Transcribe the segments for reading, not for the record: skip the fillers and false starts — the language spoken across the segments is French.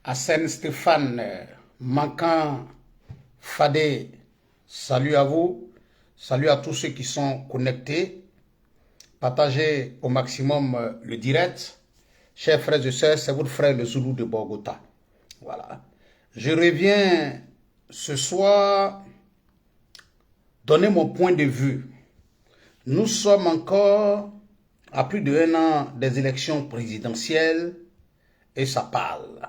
Hassan Stéphane, Mankan, Fadé, salut à vous, salut à tous ceux qui sont connectés. Partagez au maximum le direct. Chers frères et sœurs, c'est votre frère le Zoulou de Bogota. Voilà. Je reviens ce soir donner mon point de vue. Nous sommes encore à plus d'1 an des élections présidentielles et ça parle.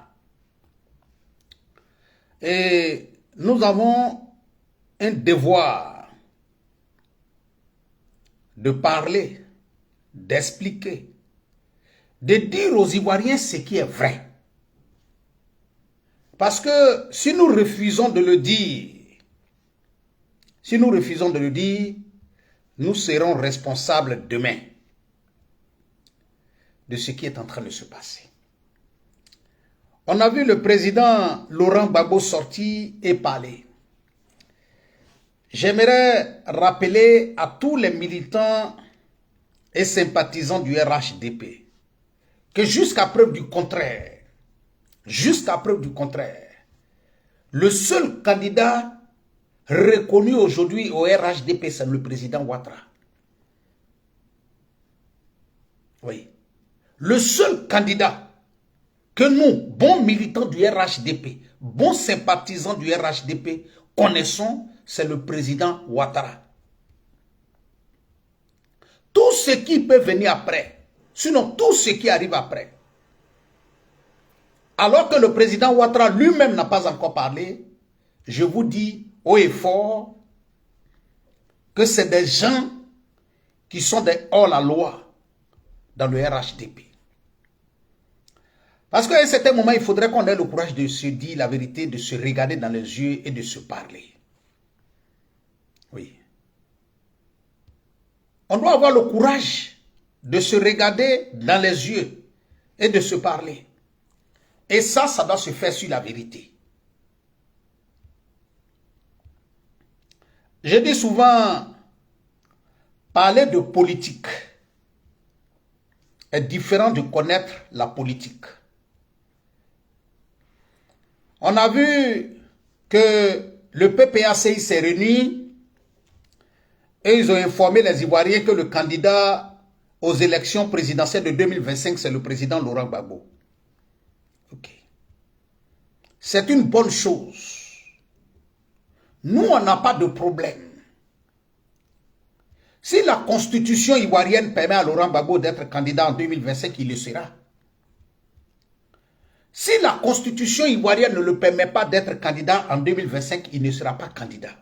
Et nous avons un devoir de parler, d'expliquer, de dire aux Ivoiriens ce qui est vrai. Parce que si nous refusons de le dire, nous serons responsables demain de ce qui est en train de se passer. On a vu le président Laurent Gbagbo sortir et parler. J'aimerais rappeler à tous les militants et sympathisants du RHDP que jusqu'à preuve du contraire, le seul candidat reconnu aujourd'hui au RHDP, c'est le président Ouattara. Oui. Le seul candidat que nous, bons militants du RHDP, bons sympathisants du RHDP, connaissons, c'est le président Ouattara. Tout ce qui peut venir après, sinon tout ce qui arrive après, alors que le président Ouattara lui-même n'a pas encore parlé, je vous dis haut et fort que c'est des gens qui sont des hors-la-loi dans le RHDP. Parce qu'à un certain moment, il faudrait qu'on ait le courage de se dire la vérité, de se regarder dans les yeux et de se parler. Oui. On doit avoir le courage de se regarder dans les yeux et de se parler. Et ça doit se faire sur la vérité. Je dis souvent, parler de politique est différent de connaître la politique. On a vu que le PPACI s'est réuni et ils ont informé les Ivoiriens que le candidat aux élections présidentielles de 2025, c'est le président Laurent Gbagbo. Ok. C'est une bonne chose. Nous, on n'a pas de problème. Si la constitution ivoirienne permet à Laurent Gbagbo d'être candidat en 2025, il le sera. Si la constitution ivoirienne ne le permet pas d'être candidat en 2025, il ne sera pas candidat.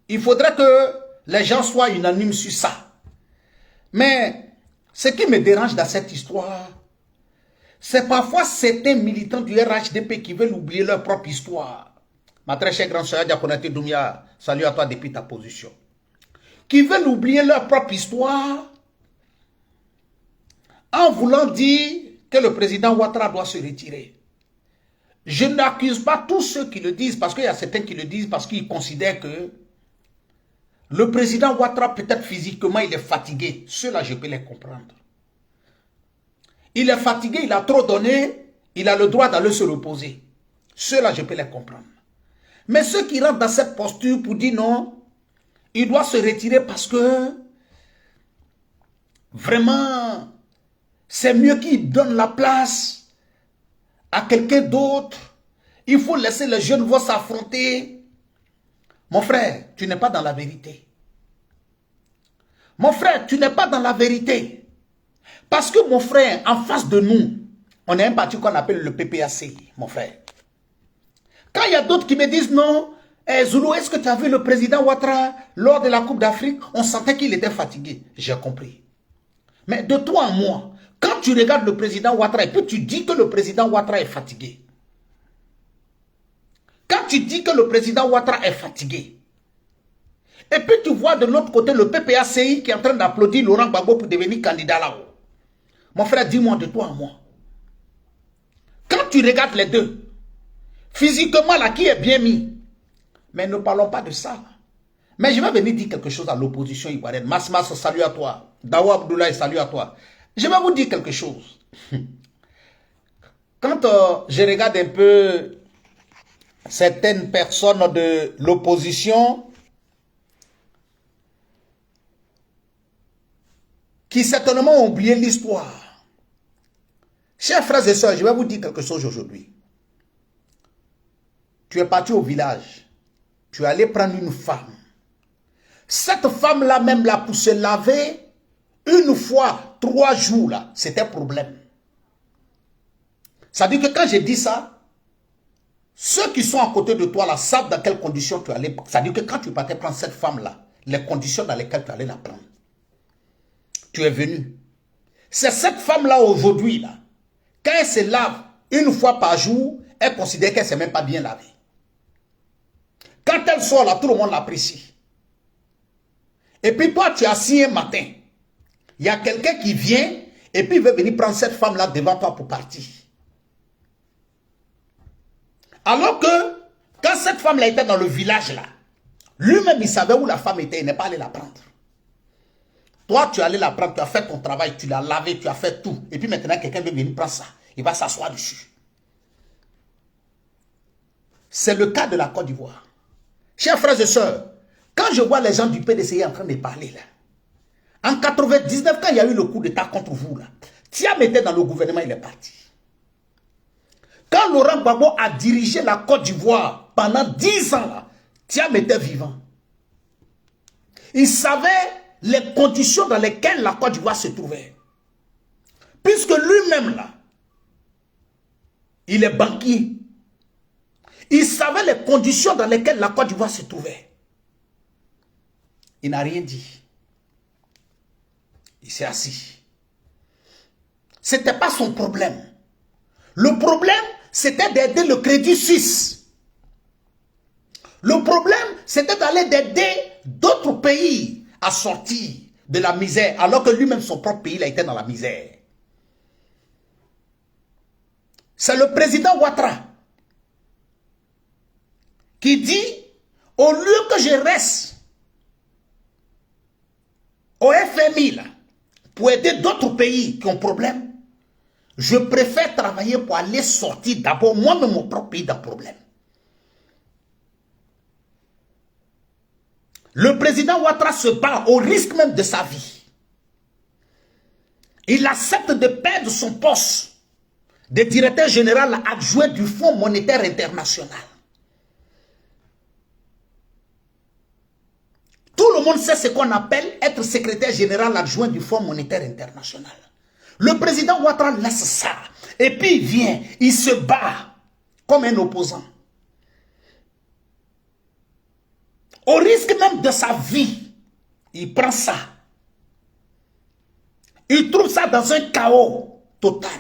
Il faudrait que les gens soient unanimes sur ça. Mais ce qui me dérange dans cette histoire, c'est parfois certains militants du RHDP qui veulent oublier leur propre histoire. Ma très chère grande sœur Diakonate Doumia, salut à toi depuis ta position. Qui veulent oublier leur propre histoire en voulant dire que le président Ouattara doit se retirer. Je n'accuse pas tous ceux qui le disent, parce qu'il y a certains qui le disent parce qu'ils considèrent que le président Ouattara, peut-être physiquement, il est fatigué. Ceux-là, je peux les comprendre. Il est fatigué, il a trop donné, il a le droit d'aller se reposer. Ceux-là, je peux les comprendre. Mais ceux qui rentrent dans cette posture pour dire non, il doit se retirer parce que vraiment, c'est mieux qu'il donne la place à quelqu'un d'autre. Il faut laisser les jeunes voir s'affronter. Mon frère, tu n'es pas dans la vérité. Mon frère, tu n'es pas dans la vérité. Parce que mon frère, en face de nous, on a un parti qu'on appelle le PPACI, mon frère. Quand il y a d'autres qui me disent non, Zoulou, est-ce que tu as vu le président Ouattara lors de la Coupe d'Afrique? On sentait qu'il était fatigué. J'ai compris. Mais de toi à moi, quand tu regardes le président Ouattara et puis tu dis que le président Ouattara est fatigué. Quand tu dis que le président Ouattara est fatigué, et puis tu vois de l'autre côté le PPACI qui est en train d'applaudir Laurent Gbagbo pour devenir candidat là-haut. Mon frère, dis-moi de toi à moi. Quand tu regardes les deux, physiquement là, qui est bien mis, mais ne parlons pas de ça. Mais je vais venir dire quelque chose à l'opposition ivoirienne. Masmas, salut à toi. Dawa Abdoulaye, salut à toi. Je vais vous dire quelque chose. quand je regarde un peu certaines personnes de l'opposition qui certainement ont oublié l'histoire. Chers frères et sœurs, je vais vous dire quelque chose aujourd'hui. Tu es parti au village, tu es allé prendre une femme. Cette femme-là même là pour se laver une fois, 3 jours là, c'était un problème. Ça veut dire que quand j'ai dit ça, ceux qui sont à côté de toi là savent dans quelles conditions tu allais. Ça veut dire que quand tu partais prendre cette femme-là, les conditions dans lesquelles tu allais la prendre. Tu es venu. C'est cette femme-là aujourd'hui là, quand elle se lave une fois par jour, elle considère qu'elle ne s'est même pas bien lavée. Quand elle sort là, tout le monde l'apprécie. Et puis toi, tu es assis un matin. Il y a quelqu'un qui vient et puis il veut venir prendre cette femme-là devant toi pour partir. Alors que, quand cette femme-là était dans le village là, lui-même il savait où la femme était, il n'est pas allé la prendre. Toi, tu es allé la prendre, tu as fait ton travail, tu l'as lavé, tu as fait tout. Et puis maintenant, quelqu'un veut venir prendre ça. Il va s'asseoir dessus. C'est le cas de la Côte d'Ivoire. Chers frères et sœurs, quand je vois les gens du PDCI en train de parler là, en 99, quand il y a eu le coup d'État contre vous là, Thiam était dans le gouvernement, il est parti. Quand Laurent Gbagbo a dirigé la Côte d'Ivoire pendant 10 ans là, Thiam était vivant. Il savait les conditions dans lesquelles la Côte d'Ivoire se trouvait. Puisque lui-même là, il est banquier. Il savait les conditions dans lesquelles la Côte d'Ivoire se trouvait. Il n'a rien dit. Il s'est assis. Ce n'était pas son problème. Le problème, c'était d'aider le Crédit Suisse. Le problème, c'était d'aller d'aider d'autres pays à sortir de la misère, alors que lui-même, son propre pays, il a été dans la misère. C'est le président Ouattara qui dit, au lieu que je reste au FMI, là, pour aider d'autres pays qui ont problème, je préfère travailler pour aller sortir d'abord moi-même mon propre pays d'un problème. Le président Ouattara se bat au risque même de sa vie. Il accepte de perdre son poste de directeur général adjoint du Fonds monétaire international. Tout le monde sait ce qu'on appelle être secrétaire général adjoint du Fonds monétaire international. Le président Ouattara laisse ça. Et puis il vient, il se bat comme un opposant. Au risque même de sa vie, il prend ça. Il trouve ça dans un chaos total.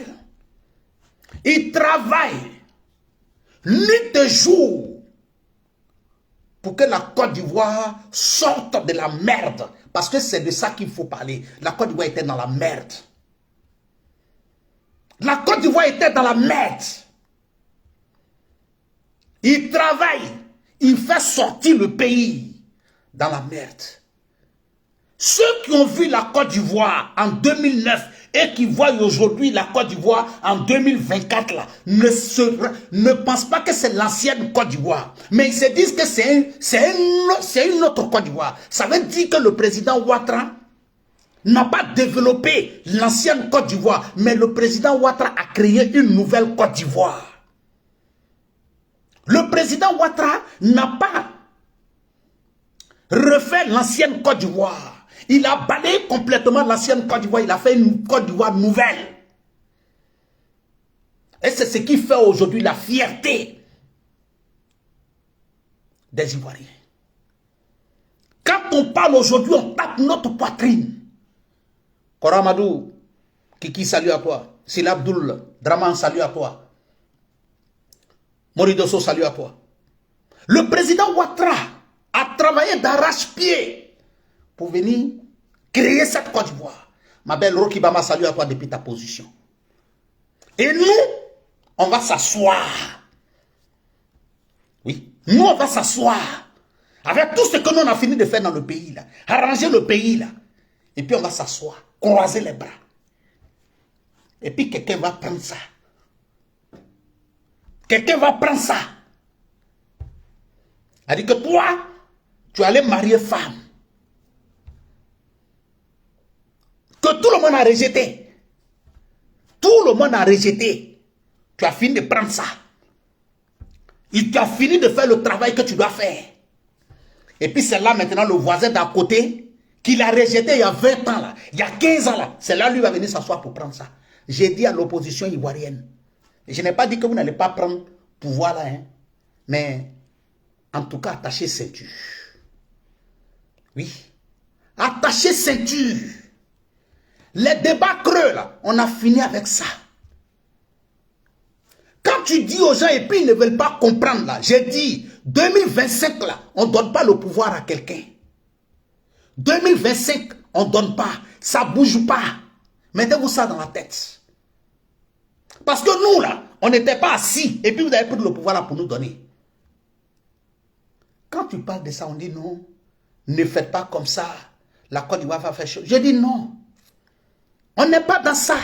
Il travaille nuit et jour pour que la Côte d'Ivoire sorte de la merde. Parce que c'est de ça qu'il faut parler. La Côte d'Ivoire était dans la merde. La Côte d'Ivoire était dans la merde. Il travaille. Il fait sortir le pays dans la merde. Ceux qui ont vu la Côte d'Ivoire en 2009 et qui voient aujourd'hui la Côte d'Ivoire en 2024 là, ne pensent pas que c'est l'ancienne Côte d'Ivoire. Mais ils se disent que c'est une autre Côte d'Ivoire. Ça veut dire que le président Ouattara n'a pas développé l'ancienne Côte d'Ivoire, mais le président Ouattara a créé une nouvelle Côte d'Ivoire. Le président Ouattara n'a pas refait l'ancienne Côte d'Ivoire. Il a balayé complètement l'ancienne Côte d'Ivoire. Il a fait une Côte d'Ivoire nouvelle. Et c'est ce qui fait aujourd'hui la fierté des Ivoiriens. Quand on parle aujourd'hui, on tape notre poitrine. Koramadou, Kiki, salut à toi. Sila Abdul, Draman, salut à toi. Moridoso, salut à toi. Le président Ouattara a travaillé d'arrache-pied pour venir créer cette Côte d'Ivoire. Ma belle Rocky Bama, salut à toi depuis ta position. Et nous, on va s'asseoir. Oui, nous, on va s'asseoir. Avec tout ce que nous on a fini de faire dans le pays, là. Arranger le pays, là. Et puis on va s'asseoir, croiser les bras. Et puis quelqu'un va prendre ça. quelqu'un va prendre ça. Elle dit que toi, tu allais marier femme. Que tout le monde a rejeté. Tout le monde a rejeté. Tu as fini de prendre ça. Et tu as fini de faire le travail que tu dois faire. Et puis c'est là maintenant le voisin d'à côté qui l'a rejeté il y a 20 ans là. Il y a 15 ans là. C'est là lui va venir s'asseoir pour prendre ça. J'ai dit à l'opposition ivoirienne. Je n'ai pas dit que vous n'allez pas prendre pouvoir là. Hein, mais en tout cas, attachez ceinture. Oui. Attachez ceinture. Les débats creux là, on a fini avec ça. Quand tu dis aux gens et puis ils ne veulent pas comprendre là, j'ai dit 2025 là, on ne donne pas le pouvoir à quelqu'un. 2025, on ne donne pas. Ça ne bouge pas. Mettez-vous ça dans la tête. Parce que nous là, on n'était pas assis et puis vous avez pris le pouvoir là pour nous donner. Quand tu parles de ça, on dit non, ne faites pas comme ça. La Côte d'Ivoire va faire chose. Je dis non. On n'est pas dans ça.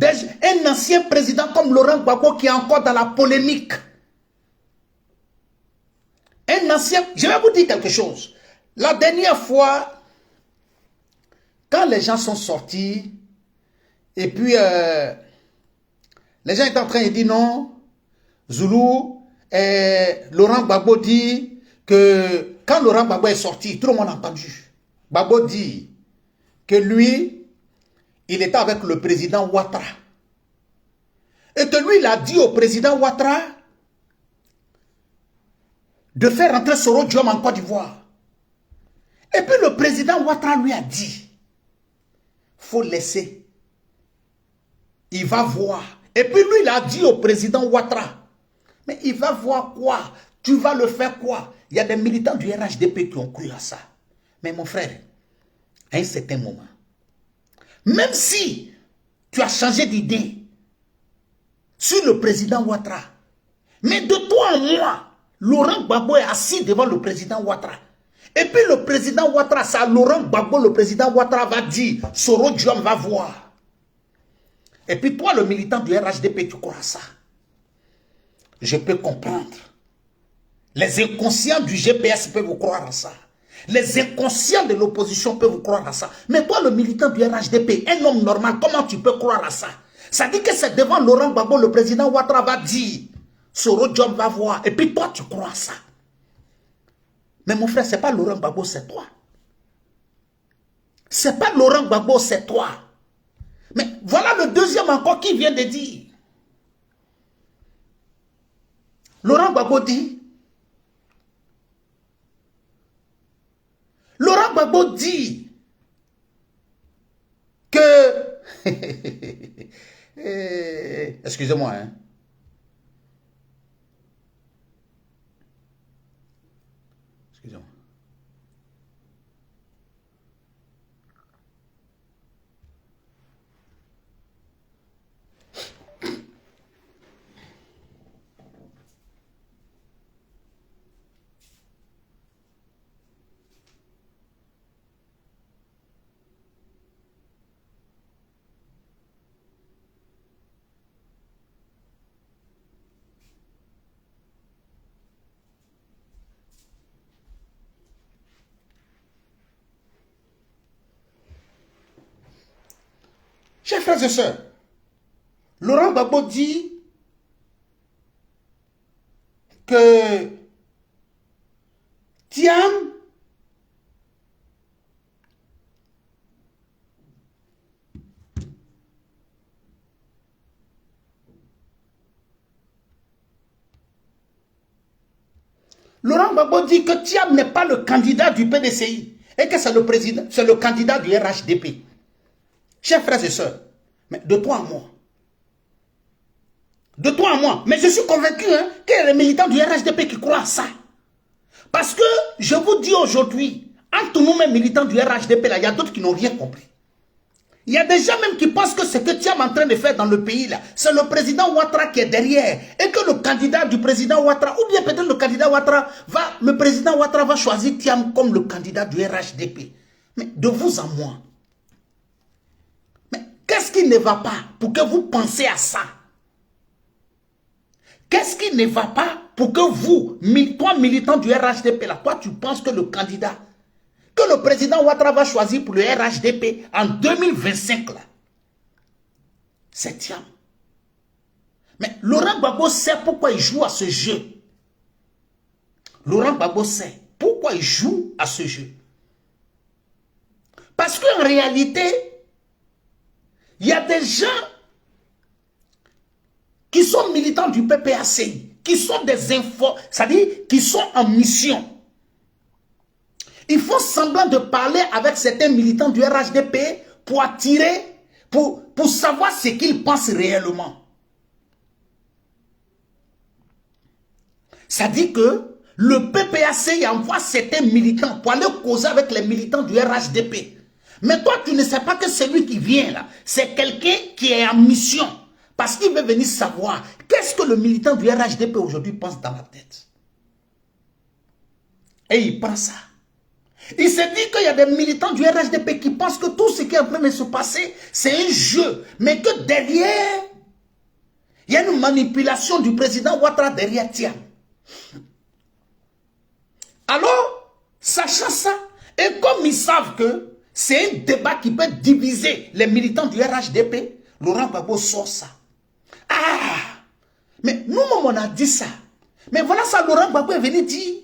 Un ancien président comme Laurent Gbagbo qui est encore dans la polémique. Un ancien... Je vais vous dire quelque chose. La dernière fois, quand les gens sont sortis, et puis les gens étaient en train de dire non, Zoulou, Laurent Gbagbo dit que quand Laurent Gbagbo est sorti, tout le monde a entendu. Gbagbo dit que lui, il était avec le président Ouattara. Et que lui, il a dit au président Ouattara de faire rentrer Soro Diom en Côte d'Ivoire. Et puis le président Ouattara lui a dit, faut laisser. Il va voir. Et puis lui, il a dit au président Ouattara, mais il va voir quoi? Tu vas le faire quoi? Il y a des militants du RHDP qui ont cru à ça. Mais mon frère, à un certain moment, même si tu as changé d'idée sur le président Ouattara, mais de toi en moi, Laurent Gbagbo est assis devant le président Ouattara. Et puis le président Ouattara, c'est à Laurent Gbagbo, le président Ouattara va dire, Soro Diom va voir. Et puis toi, le militant du RHDP, tu crois à ça? Je peux comprendre. Les inconscients du GPS peuvent vous croire à ça. Les inconscients de l'opposition peuvent vous croire à ça. Mais toi, le militant du RHDP, un homme normal, comment tu peux croire à ça? Ça dit que c'est devant Laurent Gbagbo, le président Ouattara va dire, Soro Diom va voir. Et puis toi, tu crois à ça. Mais mon frère, ce n'est pas Laurent Gbagbo, c'est toi. Ce n'est pas Laurent Gbagbo, c'est toi. Mais voilà le deuxième encore qui vient de dire. Laurent Gbagbo dit, Laurent Gbagbo dit que... Excusez-moi, hein. Excusez-moi. Chers frères et sœurs, Laurent Gbagbo dit que Thiam Laurent Gbagbo dit que Thiam n'est pas le candidat du PDCI et que c'est le président, c'est le candidat du RHDP. Chers frères et sœurs, mais de toi à moi. De toi à moi. Mais je suis convaincu hein, qu'il y a les militants du RHDP qui croient à ça. Parce que je vous dis aujourd'hui, entre nous-mêmes militants du RHDP, là, il y a d'autres qui n'ont rien compris. Il y a des gens même qui pensent que ce que Thiam est en train de faire dans le pays, là, c'est le président Ouattara qui est derrière. Et que le candidat du président Ouattara, ou bien peut-être le candidat Ouattara, le président Ouattara va choisir Thiam comme le candidat du RHDP. Mais de vous à moi, mais qu'est-ce qui ne va pas pour que vous pensiez à ça? Qu'est-ce qui ne va pas pour que vous, toi militant du RHDP, là, toi tu penses que le candidat, que le président Ouattara va choisir pour le RHDP en 2025, là, c'est Thiam. Mais Laurent Gbagbo sait pourquoi il joue à ce jeu. Laurent Gbagbo sait pourquoi il joue à ce jeu. Parce qu'en réalité, il y a des gens qui sont militants du PPACI, qui sont des infos, c'est-à-dire qui sont en mission. Ils font semblant de parler avec certains militants du RHDP pour attirer, pour savoir ce qu'ils pensent réellement. Ça dit que le PPACI envoie certains militants pour aller causer avec les militants du RHDP. Mais toi, tu ne sais pas que celui qui vient là, c'est quelqu'un qui est en mission. Parce qu'il veut venir savoir qu'est-ce que le militant du RHDP aujourd'hui pense dans la tête. Et il prend ça. Il se dit qu'il y a des militants du RHDP qui pensent que tout ce qui est en train de se passer, c'est un jeu. Mais que derrière, il y a une manipulation du président Ouattara derrière Thiam. Alors, sachant ça, et comme ils savent que c'est un débat qui peut diviser les militants du RHDP, Laurent Gbagbo sort ça. Ah, mais nous-mêmes on a dit ça. Mais voilà ça, Laurent Gbagbo est venu dire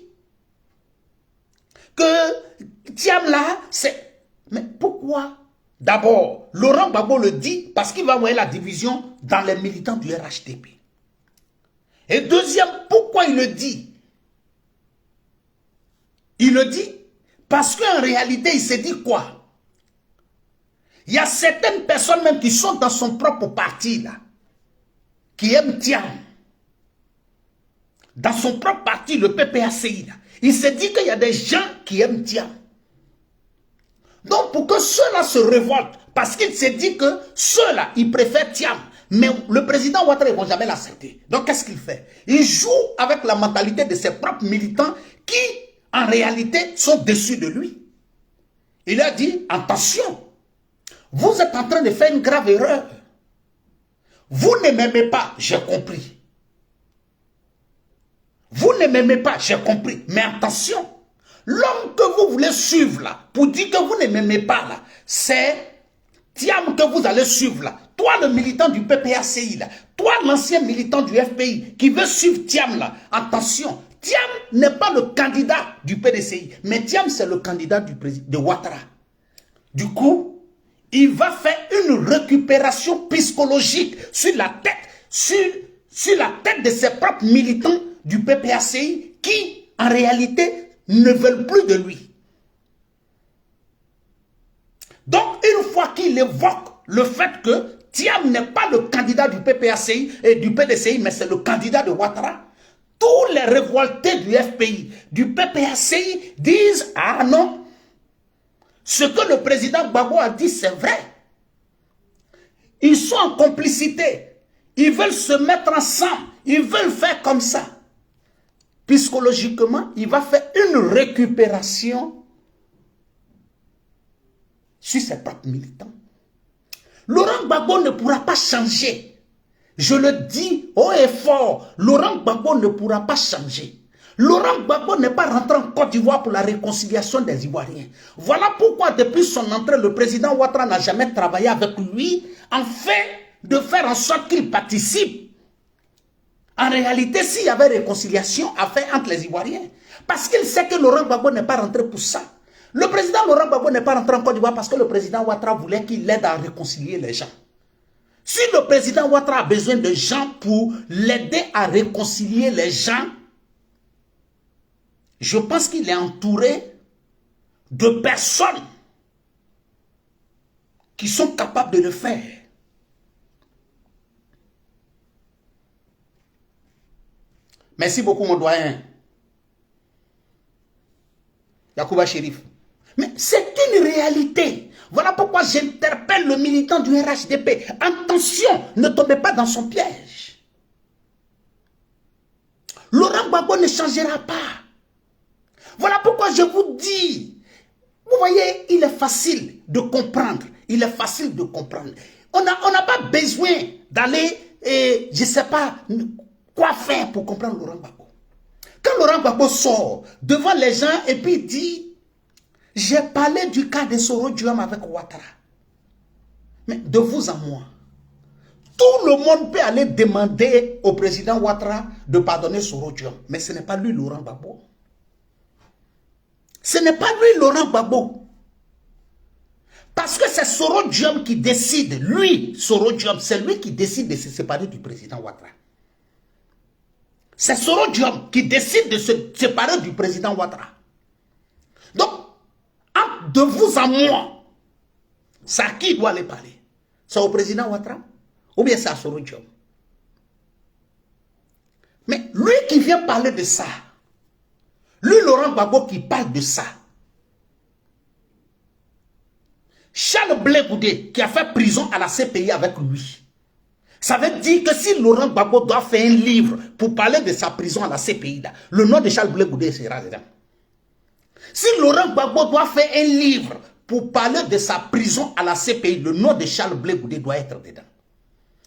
que Thiam là, c'est... Mais pourquoi? D'abord, Laurent Gbagbo le dit parce qu'il va envoyer la division dans les militants du RHDP. Et deuxième, pourquoi il le dit? Il le dit parce qu'en réalité, il s'est dit quoi? Il y a certaines personnes même qui sont dans son propre parti là, qui aiment Thiam. Dans son propre parti, le PPACI là, il s'est dit qu'il y a des gens qui aiment Thiam. Donc pour que ceux-là se révoltent, parce qu'il s'est dit que ceux-là, ils préfèrent Thiam. Mais le président Ouattara, ils ne vont jamais l'accepter. Donc qu'est-ce qu'il fait? Il joue avec la mentalité de ses propres militants qui, en réalité, sont déçus de lui. Il a dit, attention, vous êtes en train de faire une grave erreur. Vous ne m'aimez pas, j'ai compris. Vous ne m'aimez pas, j'ai compris. Mais attention, l'homme que vous voulez suivre là, pour dire que vous ne m'aimez pas là, c'est Thiam que vous allez suivre là. Toi le militant du PPACI là, toi l'ancien militant du FPI qui veut suivre Thiam là, attention, Thiam n'est pas le candidat du PDCI, mais Thiam c'est le candidat du président de Ouattara. Du coup, il va faire une récupération psychologique sur la tête de ses propres militants du PPACI qui, en réalité, ne veulent plus de lui. Donc, une fois qu'il évoque le fait que Thiam n'est pas le candidat du PPACI et du PDCI, mais c'est le candidat de Ouattara, tous les révoltés du FPI, du PPACI disent « Ah non, ce que le président Gbagbo a dit, c'est vrai. Ils sont en complicité. Ils veulent se mettre ensemble. Ils veulent faire comme ça. » Psychologiquement, il va faire une récupération sur ses propres militants. Laurent Gbagbo ne pourra pas changer. Je le dis haut et fort, Laurent Gbagbo ne pourra pas changer. Laurent Gbagbo n'est pas rentré en Côte d'Ivoire pour la réconciliation des Ivoiriens. Voilà pourquoi depuis son entrée, le président Ouattara n'a jamais travaillé avec lui en fait de faire en sorte qu'il participe. En réalité, s'il y avait réconciliation à faire entre les Ivoiriens, parce qu'il sait que Laurent Gbagbo n'est pas rentré pour ça. Le président Laurent Gbagbo n'est pas rentré en Côte d'Ivoire parce que le président Ouattara voulait qu'il l'aide à réconcilier les gens. Si le président Ouattara a besoin de gens pour l'aider à réconcilier les gens, je pense qu'il est entouré de personnes qui sont capables de le faire. Merci beaucoup mon doyen. Yacouba Chérif. Mais c'est une réalité. Voilà pourquoi j'interpelle le militant du RHDP. Attention, ne tombez pas dans son piège. Laurent Gbagbo ne changera pas. Voilà pourquoi je vous dis, vous voyez, il est facile de comprendre. Il est facile de comprendre. On n'a pas besoin d'aller, je ne sais pas, Quoi faire pour comprendre Laurent Gbagbo? Quand Laurent Gbagbo sort devant les gens et puis dit, j'ai parlé du cas de Soro Diom avec Ouattara. Mais de vous à moi, tout le monde peut aller demander au président Ouattara de pardonner Soro Diom. Mais ce n'est pas lui, Laurent Gbagbo. Ce n'est pas lui, Laurent Gbagbo. Parce que c'est Soro Diom qui décide. Lui, Soro Diom, c'est lui qui décide de se séparer du président Ouattara. C'est Soro Diom qui décide de se séparer du président Ouattara. Donc, de vous à moi, c'est à qui doit aller parler? C'est au président Ouattara ou bien c'est à Soro Diom? Mais lui qui vient parler de ça, lui Laurent Gbagbo qui parle de ça, Charles Blé Goudé qui a fait prison à la CPI avec lui, ça veut dire que si Laurent Gbagbo doit faire un livre pour parler de sa prison à la CPI, là, le nom de Charles Blé Goudé sera dedans. Si Laurent Gbagbo doit faire un livre pour parler de sa prison à la CPI, le nom de Charles Blé Goudé doit être dedans.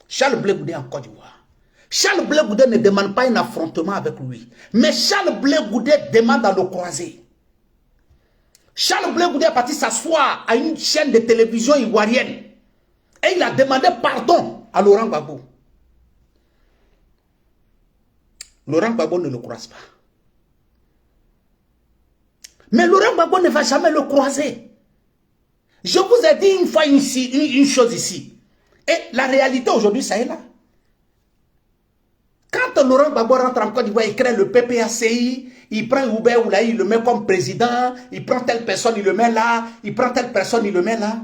Charles Blé Goudé en Côte d'Ivoire. Charles Blé Goudé ne demande pas un affrontement avec lui, mais Charles Blé Goudé demande à le croiser. Charles Blé Goudé est parti s'asseoir à une chaîne de télévision ivoirienne et il a demandé pardon à Laurent Gbagbo. Laurent Gbagbo ne le croise pas. Mais Laurent Gbagbo ne va jamais le croiser. Je vous ai dit une fois une chose ici. Et la réalité aujourd'hui, ça est là. Quand Laurent Gbagbo rentre en Côte d'Ivoire, il crée le PPACI, il prend Oubé Oulaï, il le met comme président, il prend telle personne, il le met là, il prend telle personne, il le met là.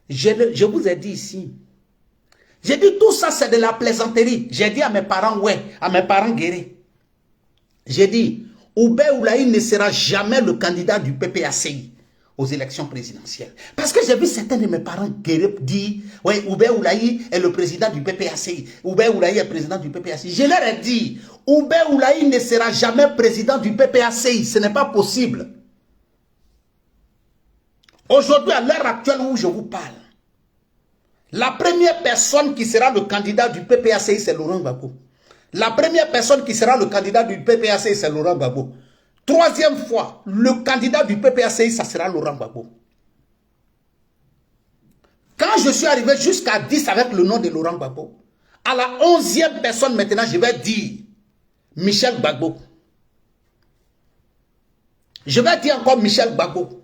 Je vous ai dit ici. J'ai dit tout ça, c'est de la plaisanterie. J'ai dit à mes parents, ouais, à mes parents guéris. J'ai dit, Oubé Oulaï ne sera jamais le candidat du PPACI aux élections présidentielles. Parce que j'ai vu certains de mes parents dire, ouais, Oubé Oulaï est le président du PPACI. Oubé Oulaï est président du PPACI. Je leur ai dit, Oubé Oulaï ne sera jamais président du PPACI. Ce n'est pas possible. Aujourd'hui, à l'heure actuelle où je vous parle, la première personne qui sera le candidat du PPACI, c'est Laurent Gbagbo. La première personne qui sera le candidat du PPACI, c'est Laurent Gbagbo. Troisième fois, le candidat du PPACI, ça sera Laurent Gbagbo. Quand je suis arrivé jusqu'à 10 avec le nom de Laurent Gbagbo, à la 11e personne maintenant, je vais dire Michel Gbagbo. Je vais dire encore Michel Gbagbo.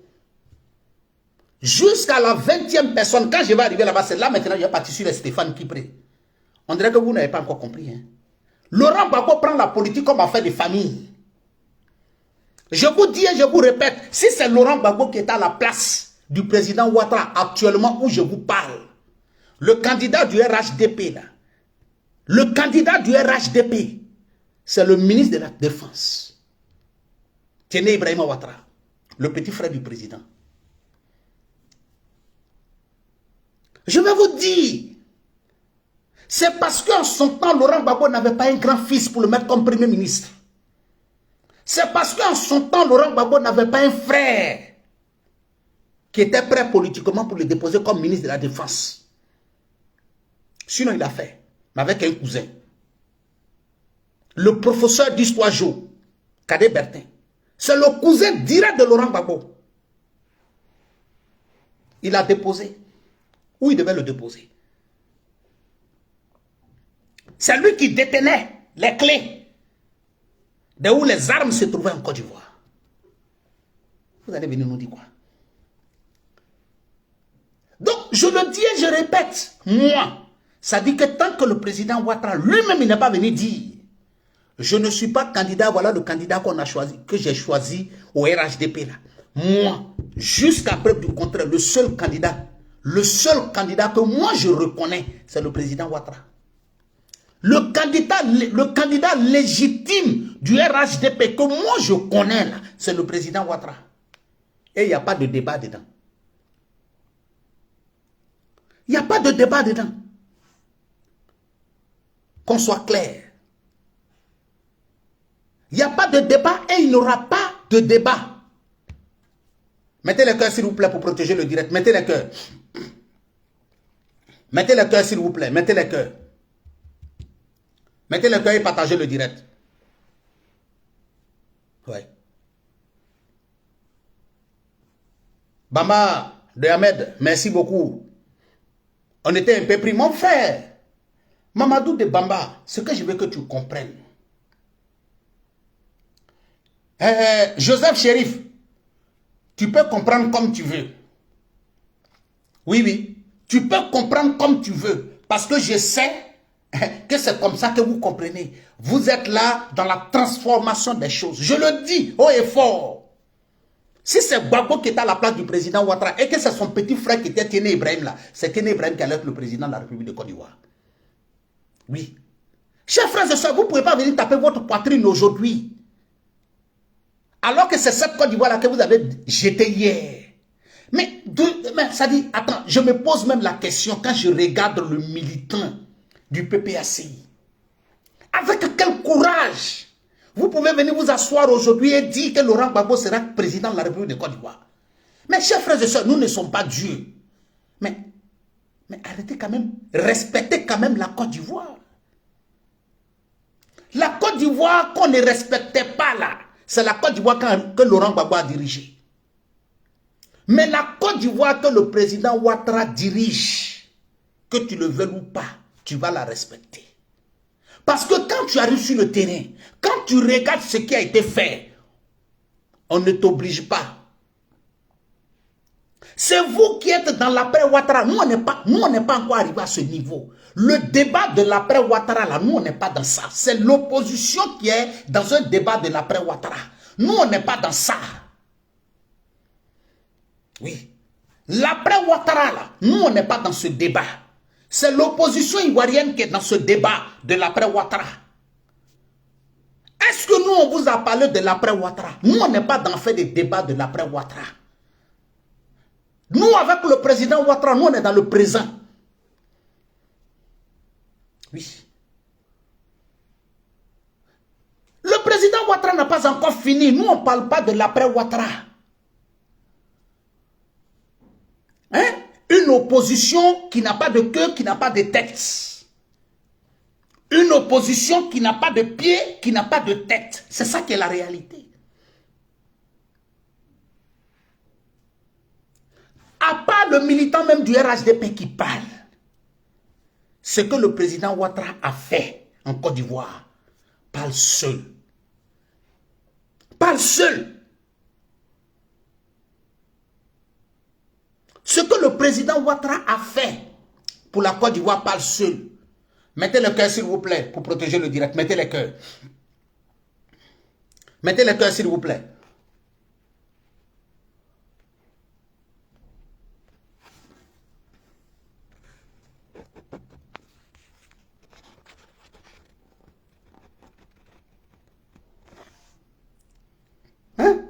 Jusqu'à la 20e personne, quand je vais arriver là-bas, c'est là maintenant que je vais partir sur les Stéphane Kipré. On dirait que vous n'avez pas encore compris. Hein? Laurent Gbagbo prend la politique comme affaire de famille. Je vous dis et je vous répète, si c'est Laurent Gbagbo qui est à la place du président Ouattara actuellement où je vous parle, le candidat du RHDP là, le candidat du RHDP, c'est le ministre de la Défense, Téné Ibrahima Ouattara, le petit frère du président. Je vais vous dire, c'est parce qu'en son temps, Laurent Gbagbo n'avait pas un grand-fils pour le mettre comme premier ministre. C'est parce qu'en son temps, Laurent Gbagbo n'avait pas un frère qui était prêt politiquement pour le déposer comme ministre de la Défense. Sinon, il a fait, mais avec un cousin. Le professeur d'histoire Jo, Cadet Bertin. C'est le cousin direct de Laurent Gbagbo. Il a déposé. Où il devait le déposer. C'est lui qui détenait les clés de où les armes se trouvaient en Côte d'Ivoire. Vous allez venir nous dire quoi? Donc, je le dis et je répète, moi, ça dit que tant que le président Ouattara lui-même n'est pas venu dire, je ne suis pas candidat, voilà le candidat qu'on a choisi, que j'ai choisi au RHDP là. Moi, jusqu'à preuve du contraire, le seul candidat que moi je reconnais, c'est le président Ouattara. Le candidat légitime du RHDP que moi je connais là, c'est le président Ouattara. Et il n'y a pas de débat dedans. Il n'y a pas de débat dedans. Qu'on soit clair. Il n'y a pas de débat et il n'y aura pas de débat. Mettez le cœur s'il vous plaît pour protéger le direct. Mettez le cœur. Mettez le cœur s'il vous plaît. Mettez le cœur. Mettez le cœur et partagez le direct. Ouais. Bamba de Ahmed, merci beaucoup. On était un peu pris. Mon frère, Mamadou de Bamba, ce que je veux que tu comprennes. Joseph Chérif, tu peux comprendre comme tu veux. Oui, oui. Tu peux comprendre comme tu veux. Parce que je sais que c'est comme ça que vous comprenez. Vous êtes là dans la transformation des choses. Je le dis haut et fort. Si c'est Gbagbo qui est à la place du président Ouattara et que c'est son petit frère qui était Téné Ibrahim là, c'est Téné Ibrahim qui allait être le président de la République de Côte d'Ivoire. Oui. Chers frères et sœurs, vous ne pouvez pas venir taper votre poitrine aujourd'hui. Alors que c'est cette Côte d'Ivoire là que vous avez jetée hier. Mais ça dit, attends, je me pose même la question quand je regarde le militant du PPACI. Avec quel courage vous pouvez venir vous asseoir aujourd'hui et dire que Laurent Gbagbo sera président de la République de Côte d'Ivoire. Mais chers frères et sœurs, nous ne sommes pas Dieu. Mais arrêtez quand même, respectez quand même la Côte d'Ivoire. La Côte d'Ivoire qu'on ne respectait pas là, c'est la Côte d'Ivoire que Laurent Gbagbo a dirigée. Mais la Côte d'Ivoire que le président Ouattara dirige, que tu le veuilles ou pas, tu vas la respecter. Parce que quand tu arrives sur le terrain, quand tu regardes ce qui a été fait, on ne t'oblige pas. C'est vous qui êtes dans l'après-Ouattara. Nous, on n'est pas encore arrivé à ce niveau. Le débat de l'après-Ouattara, là, nous, on n'est pas dans ça. C'est l'opposition qui est dans un débat de l'après-Ouattara. Nous, on n'est pas dans ça. Oui. L'après-Ouattara, là, nous, on n'est pas dans ce débat. C'est l'opposition ivoirienne qui est dans ce débat de l'après-Ouattara. Est-ce que nous, on vous a parlé de l'après-Ouattara? Nous, on n'est pas dans le fait des débats de l'après-Ouattara. Nous, avec le président Ouattara, nous, on est dans le présent. Oui. Le président Ouattara n'a pas encore fini. Nous, on ne parle pas de l'après-Ouattara. Hein? Une opposition qui n'a pas de queue, qui n'a pas de tête. Une opposition qui n'a pas de pied, qui n'a pas de tête. C'est ça qui est la réalité. À part le militant même du RHDP qui parle, ce que le président Ouattara a fait en Côte d'Ivoire, parle seul. Parle seul. Ce que le président Ouattara a fait pour la Côte d'Ivoire parle seul. Mettez le cœur s'il vous plaît pour protéger le direct. Mettez le cœur. Mettez le cœur s'il vous plaît. Hein?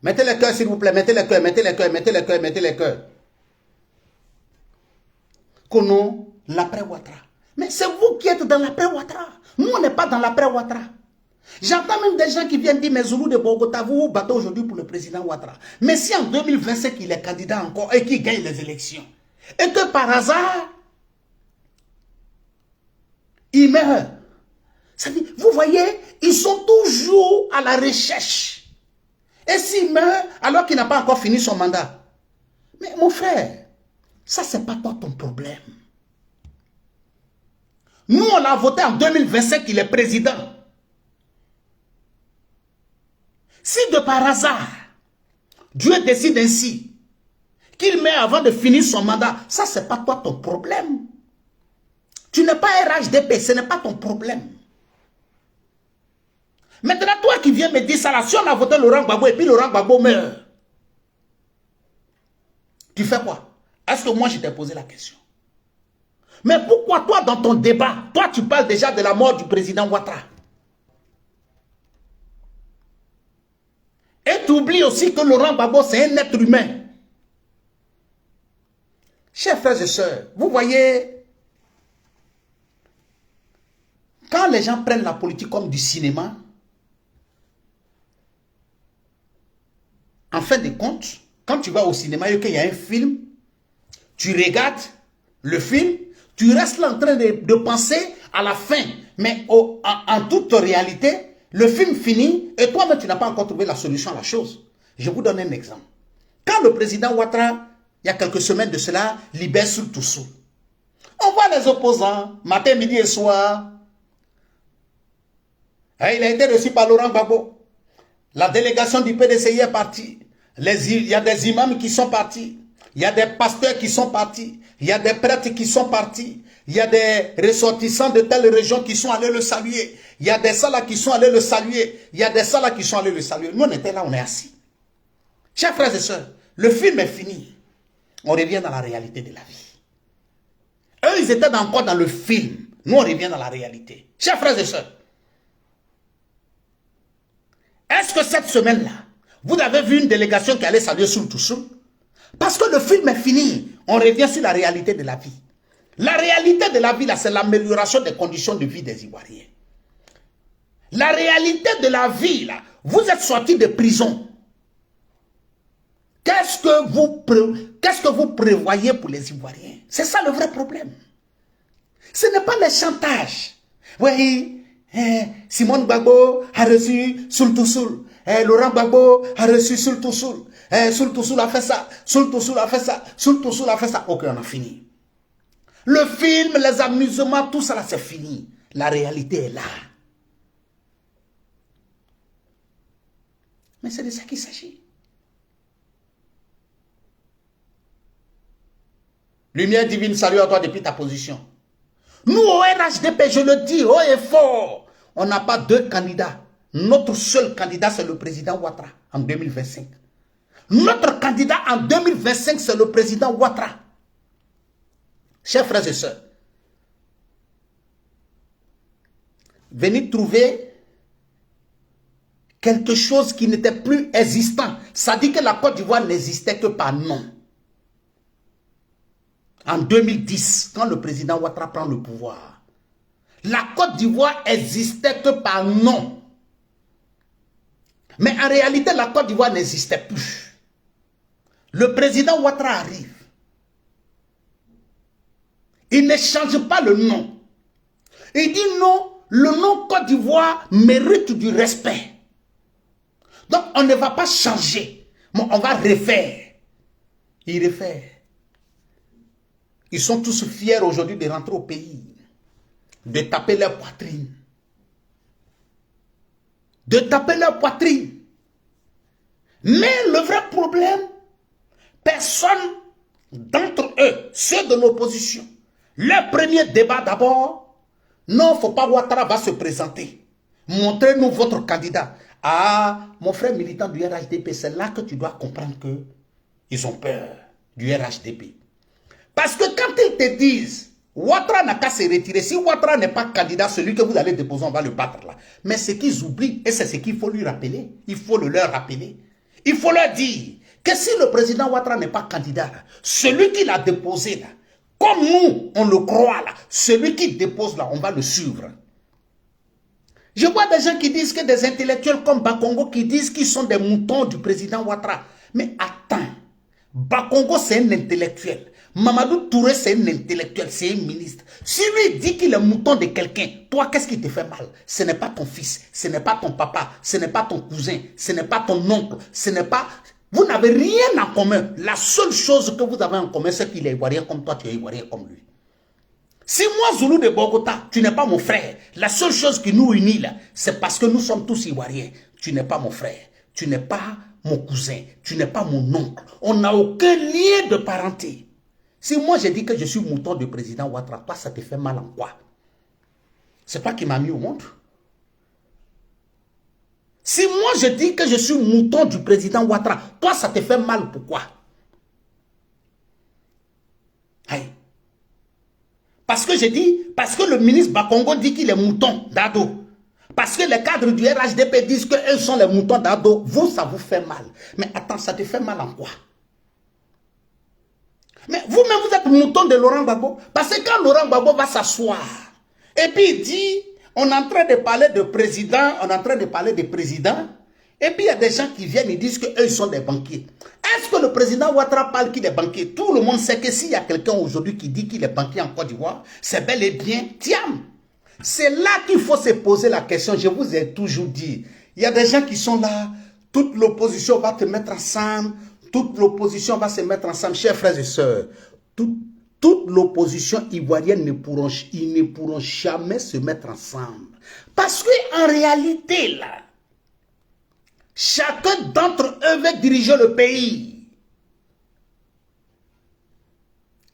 Mettez le cœur s'il vous plaît. Mettez le cœur, mettez le cœur, mettez le cœur, mettez le cœur. Kono, l'après-Ouattara. Mais c'est vous qui êtes dans l'après-Ouattara. Nous, on n'est pas dans l'après-Ouattara. J'entends même des gens qui viennent dire, mais Zoulou de Bogota, vous vous battez aujourd'hui pour le président Ouattara. Mais si en 2025, il est candidat encore et qu'il gagne les élections, et que par hasard, il meurt. Ça dit, vous voyez, ils sont toujours à la recherche. Et s'il meurt, alors qu'il n'a pas encore fini son mandat. Mais mon frère, ça, c'est pas toi ton problème. Nous, on l'a voté en 2025 qu'il est président. Si de par hasard, Dieu décide ainsi, qu'il meurt avant de finir son mandat, ça, c'est pas toi ton problème. Tu n'es pas RHDP, ce n'est pas ton problème. Maintenant, toi qui viens me dire ça, là, si on a voté Laurent Gbagbo et puis Laurent Gbagbo meurt, tu fais quoi? Est-ce que moi, je t'ai posé la question? Mais pourquoi toi, dans ton débat, toi, tu parles déjà de la mort du président Ouattara? Et tu oublies aussi que Laurent Gbagbo, c'est un être humain. Chers frères et sœurs, vous voyez, quand les gens prennent la politique comme du cinéma, en fin de compte, quand tu vas au cinéma et qu'il y a un film, tu regardes le film, tu restes là en train de penser à la fin. Mais en toute réalité, le film finit et toi-même, tu n'as pas encore trouvé la solution à la chose. Je vous donne un exemple. Quand le président Ouattara, il y a quelques semaines de cela, libère Soul Toussou, on voit les opposants, matin, midi et soir. Et il a été reçu par Laurent Gbagbo. La délégation du PDCI est partie. Il y a des imams qui sont partis. Il y a des pasteurs qui sont partis. Il y a des prêtres qui sont partis. Il y a des ressortissants de telle région qui sont allés le saluer. Il y a des salles qui sont allés le saluer. Il y a des salles qui sont allés le saluer. Nous, on était là, on est assis. Chers frères et sœurs, le film est fini. On revient dans la réalité de la vie. Eux, ils étaient encore dans le film. Nous, on revient dans la réalité. Chers frères et sœurs, est-ce que cette semaine-là, vous avez vu une délégation qui allait saluer Soul Toussou? Parce que le film est fini. On revient sur la réalité de la vie. La réalité de la vie, là, c'est l'amélioration des conditions de vie des Ivoiriens. La réalité de la vie, là, vous êtes sortis de prison. Qu'est-ce que vous prévoyez pour les Ivoiriens? C'est ça le vrai problème. Ce n'est pas le chantage. Oui, Simone Gbagbo a reçu Soul Toussou. Laurent Gbagbo a reçu Soul Toussou. Soul Toussou a fait ça. Soul Toussou a fait ça. Soul Toussou a fait ça. Ok, on a fini. Le film, les amusements, tout ça, c'est fini. La réalité est là. Mais c'est de ça qu'il s'agit. Lumière divine, salut à toi depuis ta position. Nous, au RHDP, je le dis haut et fort, on n'a pas deux candidats. Notre seul candidat, c'est le président Ouattara en 2025. Notre candidat en 2025, c'est le président Ouattara. Chers frères et sœurs, venez trouver quelque chose qui n'était plus existant. Ça dit que la Côte d'Ivoire n'existait que par nom. En 2010, quand le président Ouattara prend le pouvoir, la Côte d'Ivoire existait que par nom. Mais en réalité, la Côte d'Ivoire n'existait plus. Le président Ouattara arrive. Il ne change pas le nom. Il dit non, le nom Côte d'Ivoire mérite du respect. Donc on ne va pas changer, mais on va refaire. Il refait. Ils sont tous fiers aujourd'hui de rentrer au pays, de taper leur poitrine. De taper leur poitrine. Mais le vrai problème, personne d'entre eux, ceux de l'opposition, leur premier débat d'abord, non, il ne faut pas Ouattara va se présenter. Montrez-nous votre candidat. Ah, mon frère militant du RHDP, c'est là que tu dois comprendre qu'ils ont peur du RHDP. Parce que quand ils te disent, Ouattara n'a qu'à se retirer, si Ouattara n'est pas candidat, celui que vous allez déposer, on va le battre là. Mais ce qu'ils oublient, et c'est ce qu'il faut lui rappeler, il faut le leur rappeler. Il faut leur dire que si le président Ouattara n'est pas candidat, celui qui l'a déposé là, comme nous, on le croit là, celui qui dépose là, on va le suivre. Je vois des gens qui disent que des intellectuels comme Bakongo qui disent qu'ils sont des moutons du président Ouattara. Mais attends, Bakongo c'est un intellectuel. Mamadou Touré c'est un intellectuel, c'est un ministre. Si lui dit qu'il est mouton de quelqu'un, toi qu'est-ce qui te fait mal? Ce n'est pas ton fils, ce n'est pas ton papa, ce n'est pas ton cousin, ce n'est pas ton oncle, ce n'est pas... Vous n'avez rien en commun. La seule chose que vous avez en commun, c'est qu'il est ivoirien comme toi, tu es ivoirien comme lui. Si moi, Zoulou de Bogota, tu n'es pas mon frère, la seule chose qui nous unit là, c'est parce que nous sommes tous ivoiriens. Tu n'es pas mon frère, tu n'es pas mon cousin, tu n'es pas mon oncle. On n'a aucun lien de parenté. Si moi, je dis que je suis mouton du président Ouattara, toi, ça te fait mal en quoi? C'est toi qui m'as mis au monde. Si moi, je dis que je suis mouton du président Ouattara, toi, ça te fait mal pourquoi? Aïe. Parce que j'ai dit, parce que le ministre Bakongo dit qu'il est mouton d'Ado. Parce que les cadres du RHDP disent qu'eux sont les moutons d'Ado. Vous, ça vous fait mal. Mais attends, ça te fait mal en quoi? Mais vous-même, vous êtes mouton de Laurent Gbagbo. Parce que quand Laurent Gbagbo va s'asseoir, et puis il dit, on est en train de parler de président, on est en train de parler de président, et puis il y a des gens qui viennent et disent qu'eux, ils sont des banquiers. Est-ce que le président Ouattara parle qu'il est banquier? Tout le monde sait que s'il y a quelqu'un aujourd'hui qui dit qu'il est banquier en Côte d'Ivoire, c'est bel et bien Thiam. C'est là qu'il faut se poser la question. Je vous ai toujours dit, il y a des gens qui sont là, toute l'opposition va te mettre ensemble, toute l'opposition va se mettre ensemble. Chers frères et sœurs, toute l'opposition ivoirienne ils ne pourront jamais se mettre ensemble. Parce qu'en réalité, là, chacun d'entre eux veut diriger le pays.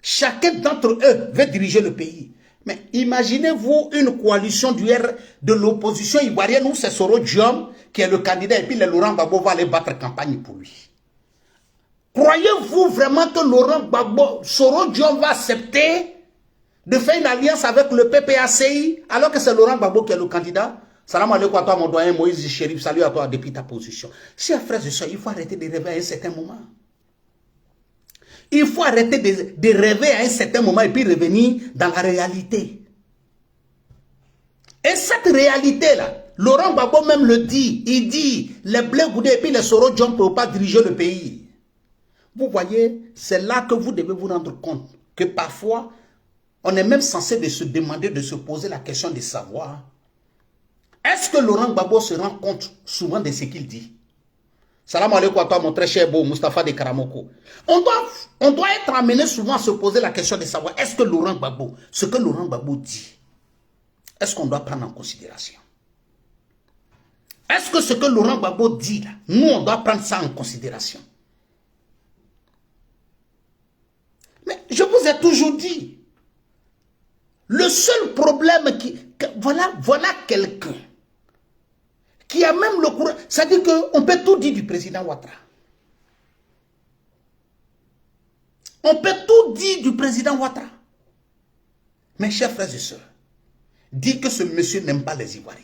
Chacun d'entre eux veut diriger le pays. Mais imaginez-vous une coalition de l'opposition ivoirienne où c'est Soro Diom qui est le candidat et puis le Laurent Gbagbo va aller battre campagne pour lui. Croyez-vous vraiment que Laurent Gbagbo, Soro Diom va accepter de faire une alliance avec le PPACI alors que c'est Laurent Gbagbo qui est le candidat? Salam alaikum à toi mon doyen Moïse Chérif, salut à toi depuis ta position. Chers frères et sœurs, il faut arrêter de rêver à un certain moment. Il faut arrêter de rêver à un certain moment et puis revenir dans la réalité. Et cette réalité-là, Laurent Gbagbo même le dit, il dit, les Blé Goudé et puis les Soro Diom ne peuvent pas diriger le pays. Vous voyez, c'est là que vous devez vous rendre compte que parfois, on est même censé de se demander, de se poser la question de savoir, est-ce que Laurent Gbagbo se rend compte souvent de ce qu'il dit? Salam alaikum à toi, mon très cher beau Mustapha de Karamoko. On doit être amené souvent à se poser la question de savoir, est-ce que Laurent Gbagbo, ce que Laurent Gbagbo dit, est-ce qu'on doit prendre en considération? Est-ce que ce que Laurent Gbagbo dit, là, nous, on doit prendre ça en considération? Mais je vous ai toujours dit, le seul problème voilà quelqu'un qui a même le courage, c'est-à-dire qu'on peut tout dire du président Ouattara. On peut tout dire du président Ouattara. Mes chers frères et sœurs, dit que ce monsieur n'aime pas les Ivoiriens,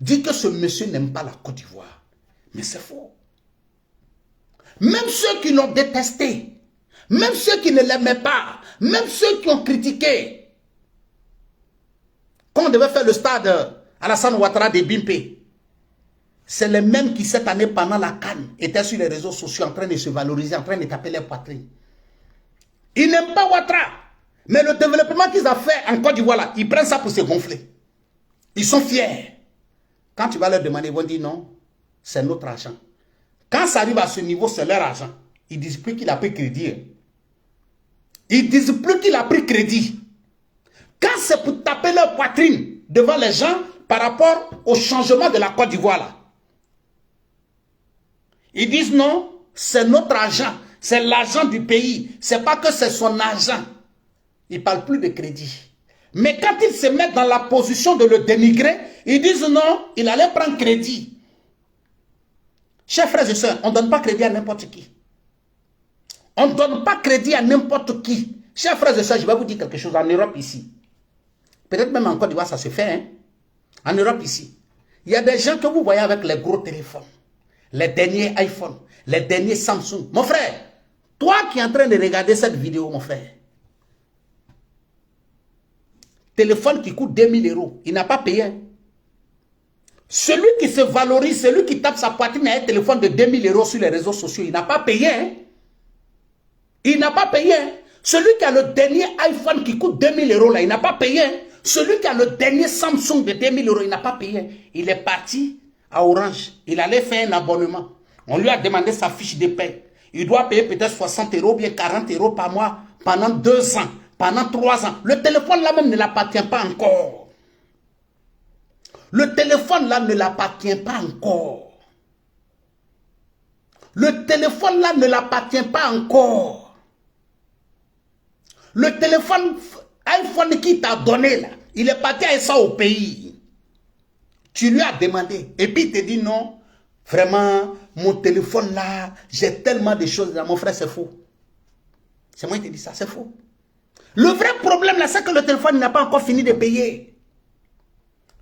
dit que ce monsieur n'aime pas la Côte d'Ivoire, mais c'est faux. Même ceux qui l'ont détesté, même ceux qui ne l'aimaient pas, même ceux qui ont critiqué, quand on devait faire le stade Alassane Ouattara de Bimpe, c'est les mêmes qui cette année pendant la CAN étaient sur les réseaux sociaux en train de se valoriser, en train de taper les poitrines. Ils n'aiment pas Ouattara, mais le développement qu'ils ont fait en Côte d'Ivoire là, ils prennent ça pour se gonfler. Ils sont fiers. Quand tu vas leur demander, ils vont dire non, c'est notre argent. Quand ça arrive à ce niveau, c'est leur argent. Ils disent plus qu'il a pris crédit. Ils disent plus qu'il a pris crédit. Quand c'est pour taper leur poitrine devant les gens par rapport au changement de la Côte d'Ivoire là, ils disent non, c'est notre argent, c'est l'argent du pays, c'est pas que c'est son argent. Ils ne parlent plus de crédit. Mais quand ils se mettent dans la position de le dénigrer, ils disent non, il allait prendre crédit. Chers frères et sœurs, on ne donne pas crédit à n'importe qui. On ne donne pas crédit à n'importe qui. Chers frères et sœurs, je vais vous dire quelque chose en Europe ici. Peut-être même en Côte d'Ivoire, ça se fait. Hein? En Europe ici, il y a des gens que vous voyez avec les gros téléphones. Les derniers iPhone, les derniers Samsung. Mon frère, toi qui es en train de regarder cette vidéo, mon frère, téléphone qui coûte 2000 €, il n'a pas payé. Hein. Celui qui se valorise, celui qui tape sa poitrine à un téléphone de 2000 € sur les réseaux sociaux, il n'a pas payé. Hein. Il n'a pas payé. Hein. Celui qui a le dernier iPhone qui coûte 2000 € là, il n'a pas payé. Hein. Celui qui a le dernier Samsung de 2000 €, il n'a pas payé. Hein. Il est parti à Orange, il allait faire un abonnement. On lui a demandé sa fiche de paie. Il doit payer peut-être 60 €, bien 40 € par mois pendant 2 ans, pendant 3 ans. Le téléphone là même ne l'appartient pas encore. Le téléphone là ne l'appartient pas encore. Le téléphone là ne l'appartient pas encore. Le téléphone iPhone qui t'a donné là, il est parti avec ça au pays. Tu lui as demandé. Et puis il te dit non, vraiment, mon téléphone là, j'ai tellement de choses là. Mon frère, c'est faux. C'est moi qui te dis ça, c'est faux. Le vrai problème là, c'est que le téléphone n'a pas encore fini de payer.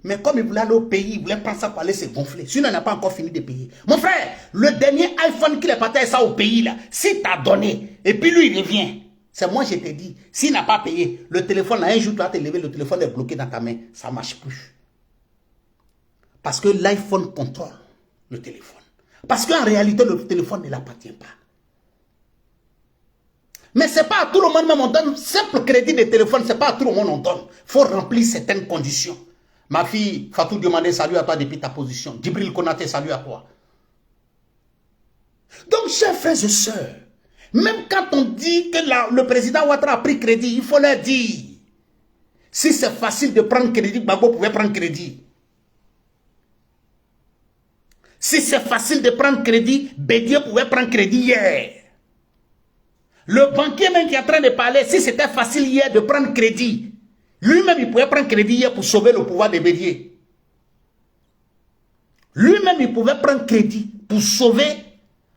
Mais comme il voulait aller au pays, il voulait prendre ça pour aller se gonfler. Sinon, il n'a pas encore fini de payer. Mon frère, le dernier iPhone qu'il est parti avec ça au pays là, si t'as donné, et puis lui il revient. C'est moi, je t'ai dit, s'il n'a pas payé, le téléphone là, un jour tu vas te lever, le téléphone est bloqué dans ta main. Ça ne marche plus. Parce que l'iPhone contrôle le téléphone. Parce qu'en réalité, le téléphone ne l'appartient pas. Mais ce n'est pas à tout le monde même on donne. Simple crédit de téléphone, ce n'est pas à tout le monde on donne. Il faut remplir certaines conditions. Ma fille Fatou Diomandé, salut à toi depuis ta position. Djibril Konaté, salut à toi. Donc, chers frères et sœurs, même quand on dit que le président Ouattara a pris crédit, il faut leur dire, si c'est facile de prendre crédit, Gbagbo pouvait prendre crédit. Si c'est facile de prendre crédit, Bédié pouvait prendre crédit hier. Le banquier même qui est en train de parler, si c'était facile hier de prendre crédit, lui-même il pouvait prendre crédit hier pour sauver le pouvoir de Bédié. Lui-même il pouvait prendre crédit pour sauver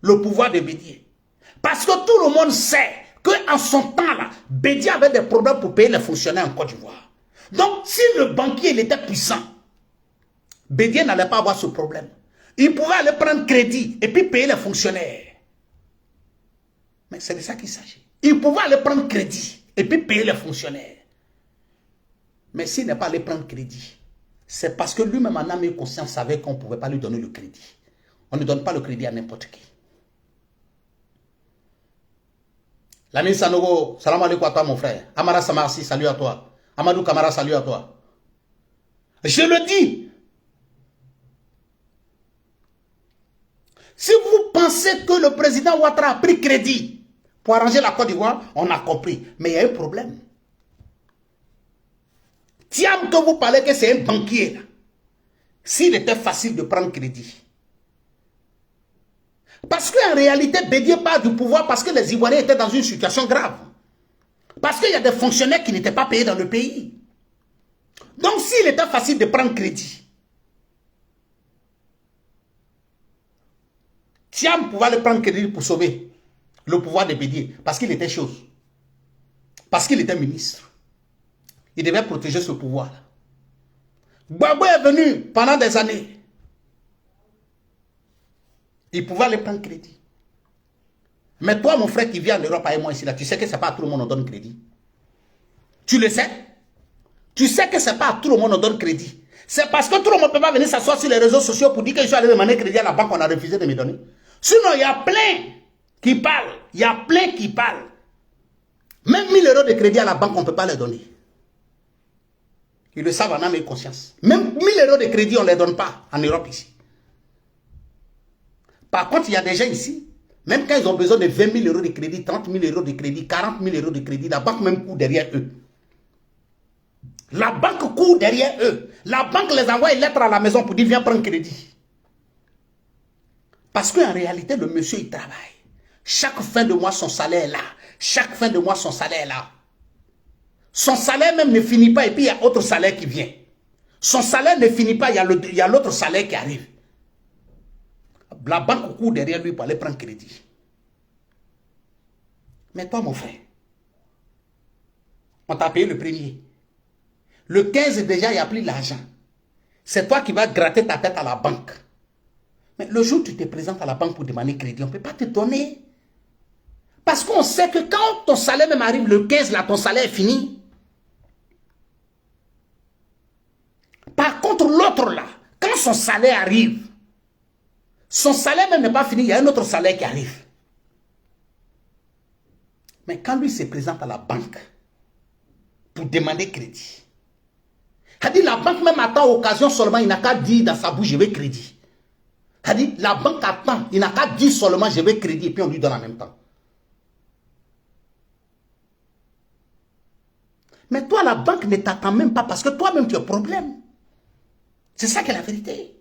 le pouvoir de Bédié. Parce que tout le monde sait qu'en son temps-là, Bédié avait des problèmes pour payer les fonctionnaires en Côte d'Ivoire. Donc, si le banquier il était puissant, Bédié n'allait pas avoir ce problème. Il pouvait aller prendre crédit et puis payer les fonctionnaires. Mais c'est de ça qu'il s'agit. Il pouvait aller prendre crédit et puis payer les fonctionnaires. Mais s'il n'est pas allé prendre crédit, c'est parce que lui-même en âme et conscience savait qu'on ne pouvait pas lui donner le crédit. On ne donne pas le crédit à n'importe qui. Lamine Sanogo, salam alaikum à toi mon frère. Amara Samarsi, salut à toi. Amadou Kamara, salut à toi. Je le dis. Si vous pensez que le président Ouattara a pris crédit pour arranger la Côte d'Ivoire, on a compris. Mais il y a un problème. Tiam que vous parlez que c'est un banquier. S'il était facile de prendre crédit. Parce qu'en réalité, Bédié part du pouvoir parce que les Ivoiriens étaient dans une situation grave. Parce qu'il y a des fonctionnaires qui n'étaient pas payés dans le pays. Donc s'il était facile de prendre crédit, Thiam pouvait le prendre crédit pour sauver le pouvoir de Bédié. Parce qu'il était chose. Parce qu'il était ministre. Il devait protéger ce pouvoir-là. Gbagbo est venu pendant des années. Il pouvait aller prendre crédit. Mais toi, mon frère qui vit en Europe avec moi ici, là, tu sais que ce n'est pas à tout le monde qu'on donne crédit. Tu le sais? Tu sais que ce n'est pas à tout le monde qu'on donne crédit. C'est parce que tout le monde ne peut pas venir s'asseoir sur les réseaux sociaux pour dire que je suis allé demander crédit à la banque, on a refusé de me donner. Sinon, il y a plein qui parlent. Il y a plein qui parlent. Même 1000 euros de crédit à la banque, on ne peut pas les donner. Ils le savent en âme et conscience. Même 1000 euros de crédit, on ne les donne pas en Europe ici. Par contre, il y a des gens ici, même quand ils ont besoin de 20 000 euros de crédit, 30 000 euros de crédit, 40 000 euros de crédit, la banque même court derrière eux. La banque court derrière eux. La banque les envoie une lettre à la maison pour dire viens prendre crédit. Parce qu'en réalité, le monsieur, il travaille. Chaque fin de mois, son salaire est là. Chaque fin de mois, son salaire est là. Son salaire même ne finit pas et puis il y a autre salaire qui vient. Son salaire ne finit pas, il y a l'autre salaire qui arrive. La banque court derrière lui pour aller prendre crédit. Mais toi, mon frère, on t'a payé le premier. Le 15 déjà, il n'y a plus l'argent. C'est toi qui vas gratter ta tête à la banque. Mais le jour où tu te présentes à la banque pour demander crédit, on ne peut pas te donner. Parce qu'on sait que quand ton salaire même arrive le 15, là, ton salaire est fini. Par contre, l'autre là, quand son salaire arrive, son salaire même n'est pas fini, il y a un autre salaire qui arrive. Mais quand lui se présente à la banque pour demander crédit, la banque même attend occasion seulement, il n'a qu'à dire dans sa bouche, je vais crédit. La banque attend, il n'a qu'à dire seulement, je vais crédit, et puis on lui donne en même temps. Mais toi, la banque ne t'attend même pas parce que toi-même, tu as un problème. C'est ça qui est la vérité.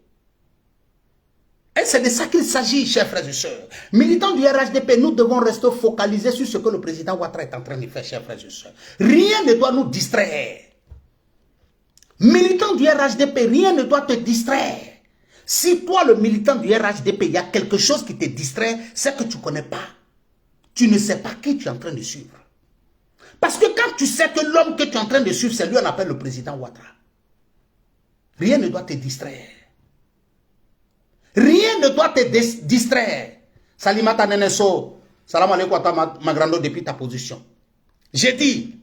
Et c'est de ça qu'il s'agit, chers frères et sœurs. Militants du RHDP, nous devons rester focalisés sur ce que le président Ouattara est en train de faire, chers frères et sœurs. Rien ne doit nous distraire. Militant du RHDP, rien ne doit te distraire. Si toi, le militant du RHDP, il y a quelque chose qui te distrait, c'est que tu ne connais pas. Tu ne sais pas qui tu es en train de suivre. Parce que quand tu sais que l'homme que tu es en train de suivre, c'est lui qu'on appelle le président Ouattara. Rien ne doit te distraire. Rien ne doit te distraire. Salimata Neneso, salam alaikum ma grande depuis ta position. J'ai dit,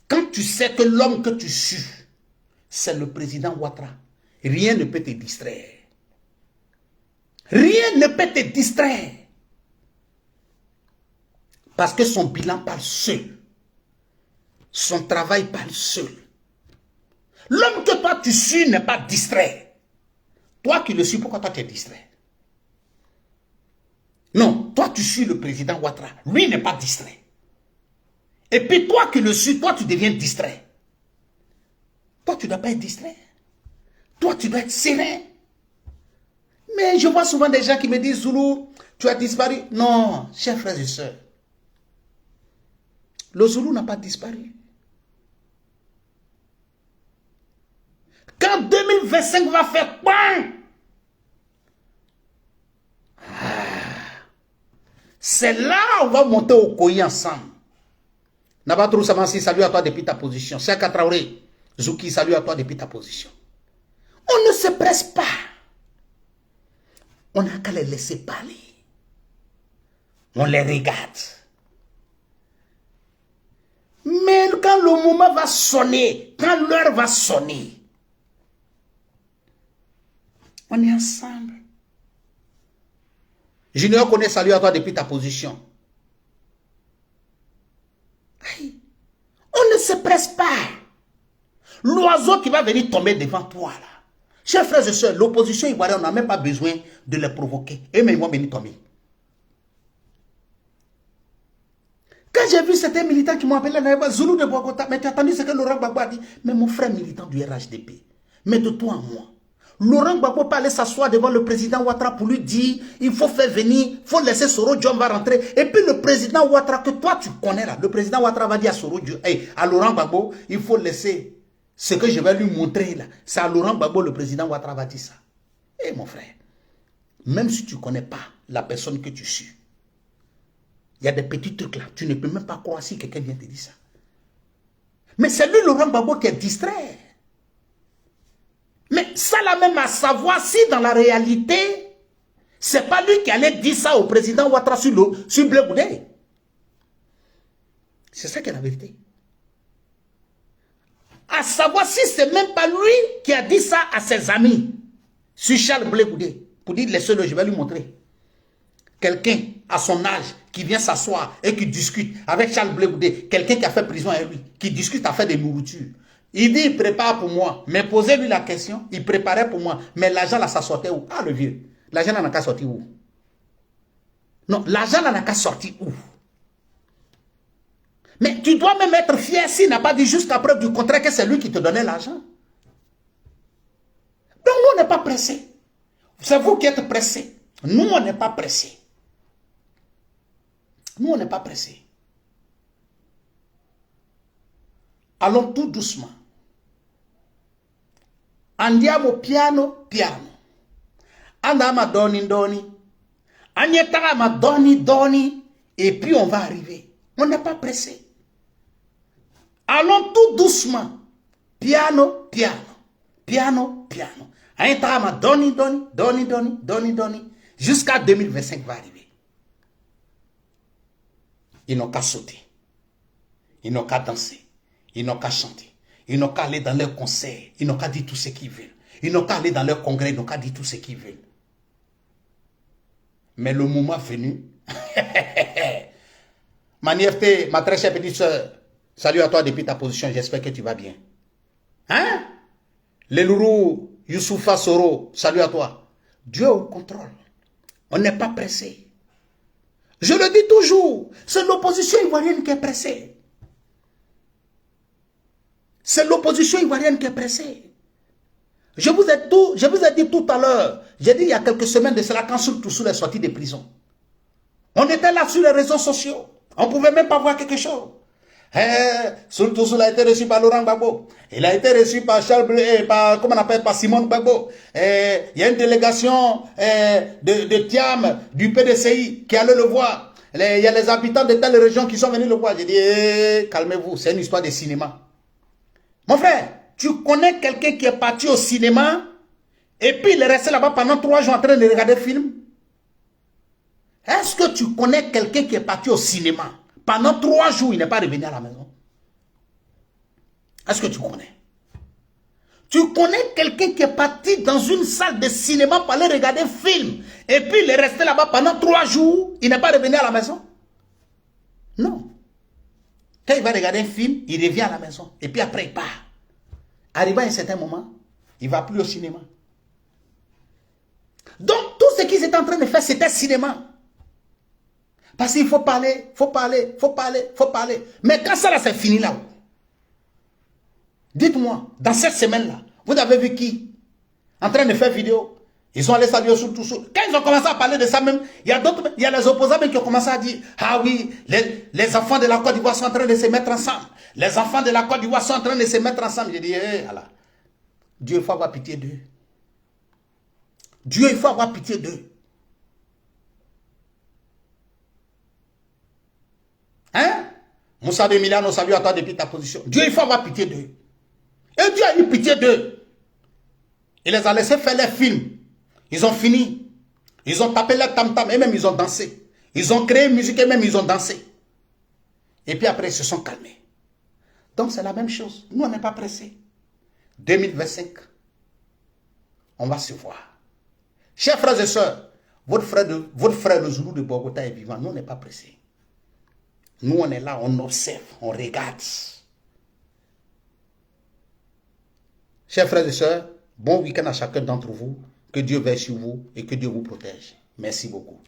quand tu sais que l'homme que tu suis, c'est le président Ouattara, rien ne peut te distraire. Rien ne peut te distraire. Parce que son bilan parle seul. Son travail parle seul. L'homme que toi tu suis n'est pas distrait. Toi qui le suis, pourquoi toi tu es distrait? Non, toi tu suis le président Ouattara. Lui n'est pas distrait. Et puis toi qui le suis, toi tu deviens distrait. Toi tu ne dois pas être distrait. Toi tu dois être serein. Mais je vois souvent des gens qui me disent, Zoulou, tu as disparu. Non, chers frères et sœurs. Le Zoulou n'a pas disparu. Quand 2025 va faire bang, c'est là on va monter au Koyi ensemble. Nabatrou Samansi, salut à toi depuis ta position. Seka Traoré, Zouki, salut à toi depuis ta position. On ne se presse pas. On n'a qu'à les laisser parler. On les regarde. Mais quand le moment va sonner, quand l'heure va sonner, on est ensemble. Junior connaît, salut à toi depuis ta position. Aïe. On ne se presse pas. L'oiseau qui va venir tomber devant toi là. Chers frères et sœurs, l'opposition ivoirienne, on n'a même pas besoin de les provoquer. Et mais ils vont venir tomber. Quand j'ai vu certains militants qui m'ont appelé Zoulou de Bogota, mais tu as entendu ce que Laurent Gbagbo a dit? Mais mon frère militant du RHDP, mais de toi en moi. Laurent Gbagbo peut aller s'asseoir devant le président Ouattara pour lui dire il faut faire venir, il faut laisser Soro Diom va rentrer. Et puis le président Ouattara que toi tu connais là, le président Ouattara va dire à Soro Diom, hey, à Laurent Gbagbo, il faut laisser ce que je vais lui montrer là. C'est à Laurent Gbagbo, le président Ouattara va dire ça. Eh mon frère, même si tu ne connais pas la personne que tu suis, il y a des petits trucs là, tu ne peux même pas croire si quelqu'un vient te dire ça. Mais c'est lui, Laurent Gbagbo, qui est distrait. Mais ça là même à savoir si dans la réalité, c'est pas lui qui allait dire ça au président Ouattara sur Blé Goudé. C'est ça qui est la vérité. À savoir si c'est même pas lui qui a dit ça à ses amis sur Charles Blé Goudé. Pour dire, laissez-le, je vais lui montrer. Quelqu'un à son âge qui vient s'asseoir et qui discute avec Charles Blé Goudé, quelqu'un qui a fait prison avec lui, qui discute à faire des nourritures. Il dit, il prépare pour moi. Mais posez-lui la question, il préparait pour moi. Mais l'argent là, ça sortait où? Ah, le vieux. L'argent là n'a qu'à sortir où? Non, l'argent là n'a qu'à sortir où? Mais tu dois même être fier s'il n'a pas dit jusqu'à preuve du contraire que c'est lui qui te donnait l'argent. Donc nous, on n'est pas pressés. C'est vous qui êtes pressés. Nous, on n'est pas pressés. Nous, on n'est pas pressés. Allons tout doucement. Andiamo piano, piano. Andama doni, doni. Agnetama doni, doni. Et puis on va arriver. On n'est pas pressé. Allons tout doucement. Piano, piano. Piano, piano. Agnetama doni, doni, doni, doni, doni, doni. Jusqu'à 2025 va arriver. Ils n'ont qu'à sauter. Ils n'ont qu'à danser. Ils n'ont qu'à chanter. Ils n'ont qu'à aller dans leurs concerts. Ils n'ont qu'à dire tout ce qu'ils veulent. Ils n'ont qu'à aller dans leurs congrès. Ils n'ont qu'à dire tout ce qu'ils veulent. Mais le moment venu, Maniefté, ma très chère petite soeur, salut à toi depuis ta position. J'espère que tu vas bien. Hein? Les lourous, Youssoufa Soro, salut à toi. Dieu au contrôle. On n'est pas pressé. Je le dis toujours, c'est l'opposition ivoirienne qui est pressée. C'est l'opposition ivoirienne qui est pressée. Je vous ai dit tout à l'heure, j'ai dit il y a quelques semaines de cela, quand Soultoussou est sorti de prison. On était là sur les réseaux sociaux. On ne pouvait même pas voir quelque chose. Soultoussou a été reçu par Laurent Gbagbo. Il a été reçu par Charles Blé, par Simone Gbagbo. Il y a une délégation de Thiam, du PDCI, qui allait le voir. Il y a les habitants de telle région qui sont venus le voir. J'ai dit, calmez-vous, c'est une histoire de cinéma. Mon frère, tu connais quelqu'un qui est parti au cinéma et puis il est resté là-bas pendant 3 jours en train de regarder le film? Est-ce que tu connais quelqu'un qui est parti au cinéma pendant 3 jours, il n'est pas revenu à la maison? Est-ce que tu connais? Tu connais quelqu'un qui est parti dans une salle de cinéma pour aller regarder un film et puis il est resté là-bas pendant 3 jours, il n'est pas revenu à la maison? Non. Quand il va regarder un film, il revient à la maison. Et puis après, il part. Arrivé à un certain moment, il ne va plus au cinéma. Donc, tout ce qu'ils étaient en train de faire, c'était cinéma. Parce qu'il faut parler, faut parler, faut parler, faut parler. Mais quand ça là, c'est fini là. Dites-moi, dans cette semaine-là, vous avez vu qui en train de faire vidéo? Ils sont allés saluer sur tout. Quand ils ont commencé à parler de ça même, il y a d'autres, il y a les opposants qui ont commencé à dire, ah oui, les enfants de la Côte d'Ivoire sont en train de se mettre ensemble. Les enfants de la Côte d'Ivoire sont en train de se mettre ensemble. J'ai dit, voilà. Dieu, il faut avoir pitié d'eux. Dieu, il faut avoir pitié d'eux. Hein? Moussa de Milano, salut à toi depuis ta position. Dieu, il faut avoir pitié d'eux. Et Dieu a eu pitié d'eux. Il les a laissés faire les films. Ils ont fini. Ils ont tapé leur tam-tam et même ils ont dansé. Ils ont créé une musique et même ils ont dansé. Et puis après, ils se sont calmés. Donc c'est la même chose. Nous, on n'est pas pressés. 2025, on va se voir. Chers frères et sœurs, votre frère le Zoulou de Bogota est vivant. Nous, on n'est pas pressés. Nous, on est là, on observe, on regarde. Chers frères et sœurs, bon week-end à chacun d'entre vous. Que Dieu veille sur vous et que Dieu vous protège. Merci beaucoup.